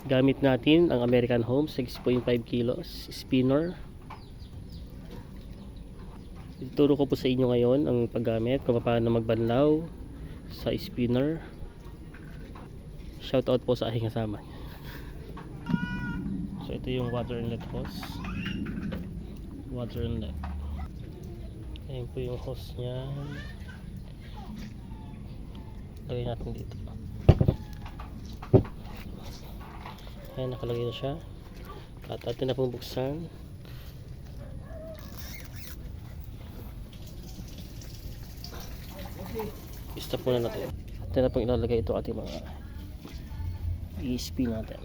Gamit natin ang American Home 6.5 kilos spinner. Ituturo ko po sa inyo ngayon ang paggamit, kung paano magbanlaw sa spinner. Shoutout po sa aking kasama. So ito yung water inlet hose. Water inlet. Ayan po yung hose nya. Lagay natin dito. Ayan, nakalagay na siya. At atin na pong buksan. I-stop muna natin. Atin na pong ilalagay ito ating mga i-spin natin.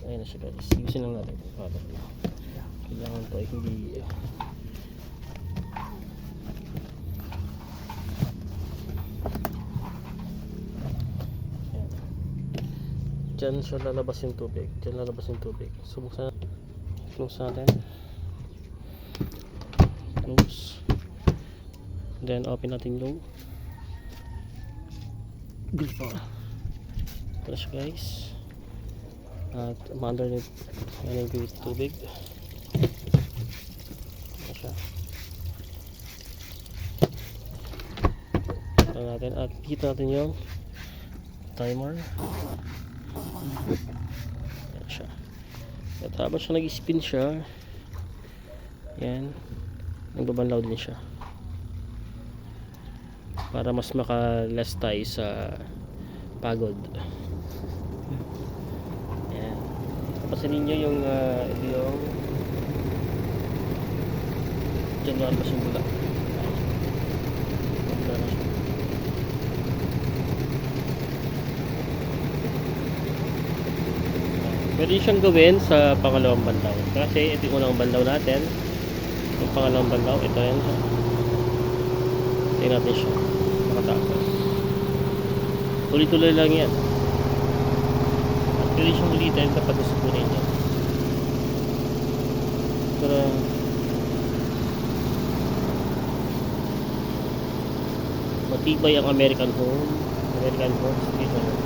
Ayan na siya guys. Usin lang natin. Kailangan ito ay hindi dyan siya lalabas yung tubig. Dyan lalabas yung tubig. So close natin. Close. Then open natin yung gripo. Ito na siya guys. At underneath yan yung tubig. Ito siya. Ito natin. At kita natin yung timer. Yan siya. At habang siya nag-spin siya, yan, nagbabanlaw din siya para mas maka-less tayo sa pagod. Yan. Kapasin ninyo yung ito yung dyan yung alpas yung bula. Pwede siyang gawin sa pangalawang banlaw kasi ito yung unang banlaw natin. Yung pangalawang banlaw, ito yan. Tingnan natin siya makatapos. Tuloy-tuloy lang yan. At pwede siyang ulitin kapag gusto po ninyo. Pero matibay ang American Home spinner.